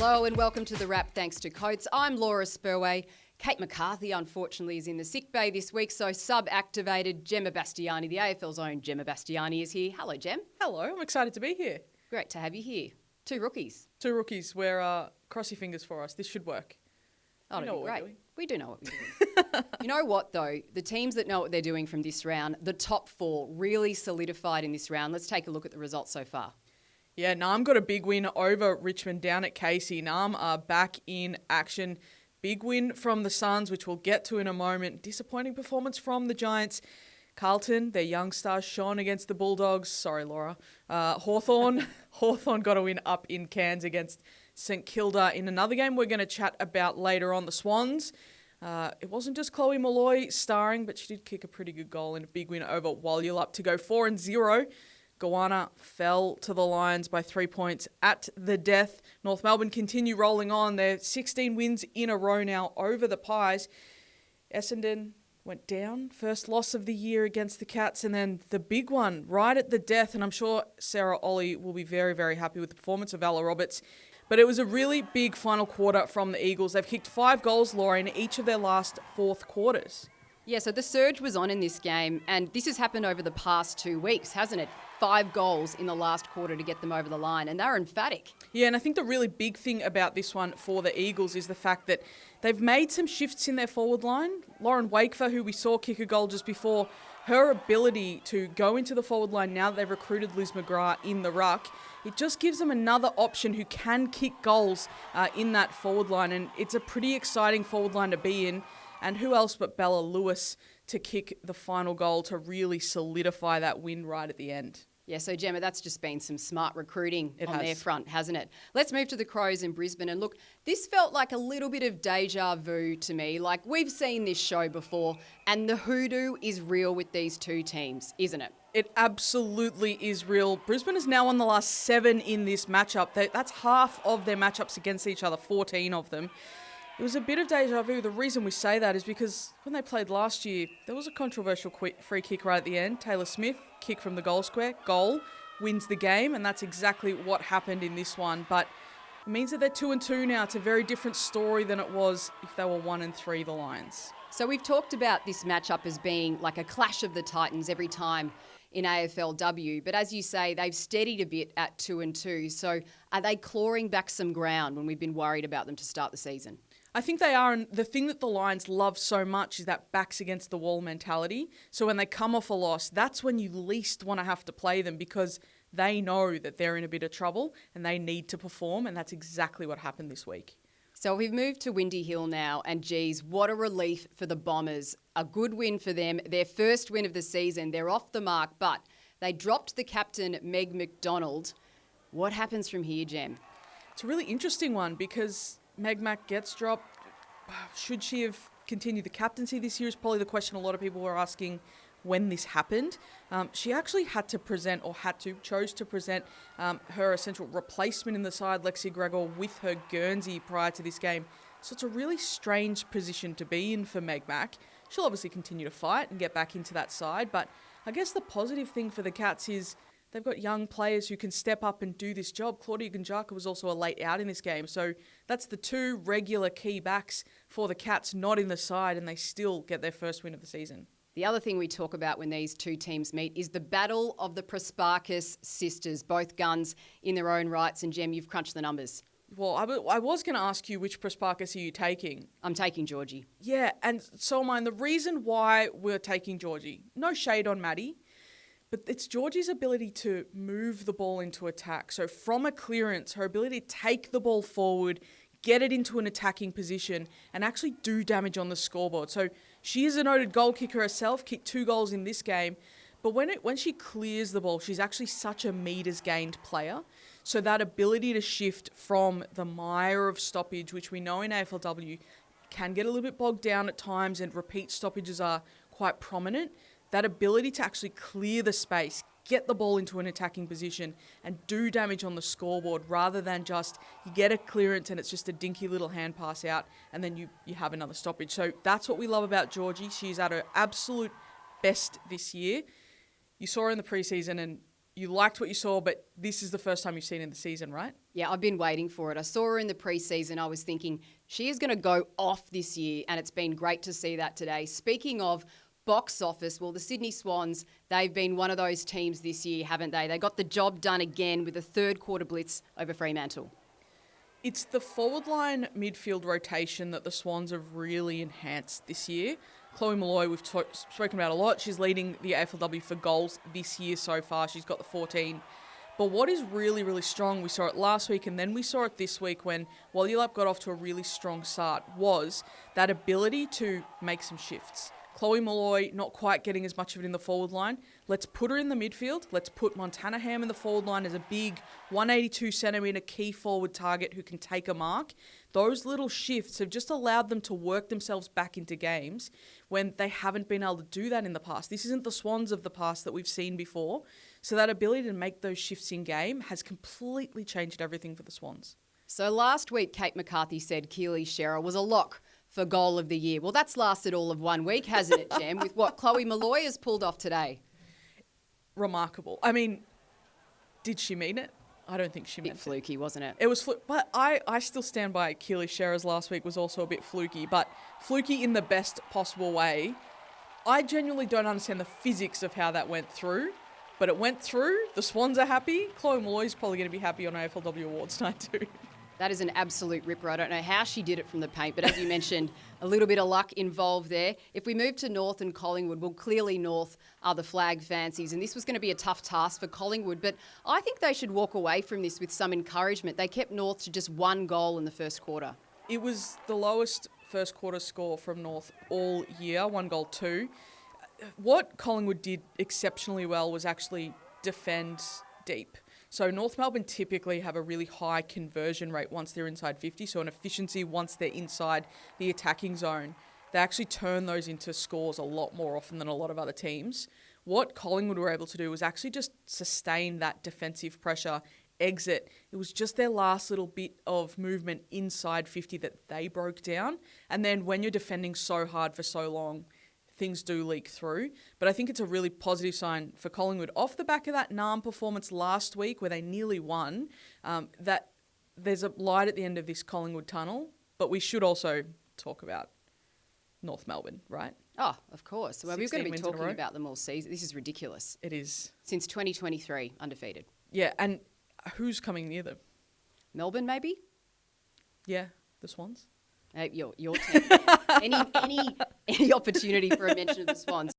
Hello and welcome to The Wrap, thanks to Coates. I'm Laura Spurway. Kate McCarthy, unfortunately, is in the sick bay this week, so sub-activated Gemma Bastiani, the AFL's own Gemma Bastiani, is here. Hello, Gem. Hello, I'm excited to be here. Great to have you here. Two rookies. We're cross your fingers for us. This should work. Oh, We know it'll be what we're great. doing. We do know what we're doing. You know what, though? The teams that know what they're doing from this round, the top four, really solidified in this round. Let's take a look at the results so far. Yeah, Nam got a big win over Richmond down at Casey. Nam are back in action. Big win from the Suns, which we'll get to in a moment. Disappointing performance from the Giants. Carlton, their young stars, shone against the Bulldogs. Sorry, Laura. Hawthorn got a win up in Cairns against St Kilda in another game we're going to chat about later on. The Swans. It wasn't just Chloe Molloy starring, but she did kick a pretty good goal in a big win over Walyalup to go 4-0. Goanna fell to the Lions by 3 points at the death. North Melbourne continue rolling on. They're 16 wins in a row now over the Pies. Essendon went down. First loss of the year against the Cats. And then the big one right at the death. And I'm sure Sarah Ollie will be very, very happy with the performance of Ella Roberts. But it was a really big final quarter from the Eagles. They've kicked 5 goals, Laura, in each of their last fourth quarters. Yeah, so the surge was on in this game, and this has happened over the past 2 weeks, hasn't it? 5 goals in the last quarter to get them over the line, and they're emphatic. Yeah, and I think the really big thing about this one for the Eagles is the fact that they've made some shifts in their forward line. Lauren Wakefer, who we saw kick a goal just before, her ability to go into the forward line now that they've recruited Liz McGrath in the ruck, it just gives them another option who can kick goals in that forward line, and it's a pretty exciting forward line to be in. And who else but Bella Lewis to kick the final goal to really solidify that win right at the end. Yeah, so Gemma, that's just been some smart recruiting on their has. front, hasn't it? Let's move to the Crows in Brisbane. And look, this felt like a little bit of deja vu to me. Like, we've seen this show before, and the hoodoo is real with these two teams, isn't it? It absolutely is real. Brisbane is now on the last 7 in this matchup. That's half of their matchups against each other, 14 of them. It was a bit of deja vu. The reason we say that is because when they played last year, there was a controversial free kick right at the end. Taylor Smith, kick from the goal square, goal, wins the game, and that's exactly what happened in this one. But it means that they're 2-2 now. It's a very different story than it was if they were 1-3, the Lions. So we've talked about this matchup as being like a clash of the Titans every time in AFLW. But as you say, they've steadied a bit at 2-2. So are they clawing back some ground when we've been worried about them to start the season? I think they are, and the thing that the Lions love so much is that backs against the wall mentality. So when they come off a loss, that's when you least want to have to play them because they know that they're in a bit of trouble and they need to perform, and that's exactly what happened this week. So we've moved to Windy Hill now, and geez, what a relief for the Bombers. A good win for them, their first win of the season. They're off the mark, but they dropped the captain, Meg McDonald. What happens from here, Jem? It's a really interesting one because Meg Mac gets dropped. Should she have continued the captaincy this year is probably the question a lot of people were asking when this happened. She actually chose to present her essential replacement in the side, Lexi Gregor, with her Guernsey prior to this game. So it's a really strange position to be in for Meg Mac. She'll obviously continue to fight and get back into that side, but I guess the positive thing for the Cats is they've got young players who can step up and do this job. Claudia Gunjaka was also a late out in this game. So that's the 2 regular key backs for the Cats not in the side, and they still get their first win of the season. The other thing we talk about when these two teams meet is the battle of the Prasparkas sisters, both guns in their own rights. And Jem, you've crunched the numbers. Well, I was going to ask you which Prasparkas are you taking? I'm taking Georgie. Yeah, and so am I. And the reason why we're taking Georgie, no shade on Maddie, but it's Georgie's ability to move the ball into attack. So from a clearance, her ability to take the ball forward, get it into an attacking position, and actually do damage on the scoreboard. So she is a noted goal kicker herself, kicked 2 goals in this game. But when she clears the ball, she's actually such a metres gained player. So that ability to shift from the mire of stoppage, which we know in AFLW can get a little bit bogged down at times and repeat stoppages are quite prominent, that ability to actually clear the space, get the ball into an attacking position and do damage on the scoreboard rather than just you get a clearance and it's just a dinky little hand pass out and then you have another stoppage. So that's what we love about Georgie. She's at her absolute best this year. You saw her in the preseason and you liked what you saw, but this is the first time you've seen in the season, right? Yeah, I've been waiting for it. I saw her in the preseason. I was thinking she is going to go off this year, and it's been great to see that today. Speaking of box office, well, the Sydney Swans, they've been one of those teams this year, haven't they? They got the job done again with a third quarter blitz over Fremantle. It's the forward line midfield rotation that the Swans have really enhanced this year. Chloe Molloy, we've spoken about a lot. She's leading the AFLW for goals this year so far. She's got the 14. But what is really, really strong, we saw it last week and then we saw it this week when Walyulap got off to a really strong start, was that ability to make some shifts. Chloe Molloy not quite getting as much of it in the forward line. Let's put her in the midfield. Let's put Montana Ham in the forward line as a big 182 centimetre key forward target who can take a mark. Those little shifts have just allowed them to work themselves back into games when they haven't been able to do that in the past. This isn't the Swans of the past that we've seen before. So that ability to make those shifts in game has completely changed everything for the Swans. So last week, Kate McCarthy said Keely Shearer was a lock for goal of the year. Well, that's lasted all of 1 week, hasn't it, Jem, with what Chloe Molloy has pulled off today? Remarkable. I mean, did she mean it? I don't think she meant it. A bit fluky, wasn't it? It was but I still stand by it. Keely Shearer's last week was also a bit fluky, but fluky in the best possible way. I genuinely don't understand the physics of how that went through, but it went through. The Swans are happy. Chloe Molloy's probably going to be happy on AFLW Awards night too. That is an absolute ripper. I don't know how she did it from the paint, but as you mentioned, a little bit of luck involved there. If we move to North and Collingwood, well, clearly North are the flag fancies, and this was going to be a tough task for Collingwood, but I think they should walk away from this with some encouragement. They kept North to just 1 goal in the first quarter. It was the lowest first quarter score from North all year, 1-2. What Collingwood did exceptionally well was actually defend deep. So North Melbourne typically have a really high conversion rate once they're inside 50, so an efficiency once they're inside the attacking zone. They actually turn those into scores a lot more often than a lot of other teams. What Collingwood were able to do was actually just sustain that defensive pressure, exit. It was just their last little bit of movement inside 50 that they broke down. And then when you're defending so hard for so long, things do leak through. But I think it's a really positive sign for Collingwood. Off the back of that NARM performance last week where they nearly won, that there's a light at the end of this Collingwood tunnel. But we should also talk about North Melbourne, right? Oh, of course. Well, we're going to be talking row. About them all season. This is ridiculous. It is. Since 2023, undefeated. Yeah, and who's coming near them? Melbourne, maybe? Yeah, the Swans. Your team. any opportunity for a mention of the Swans.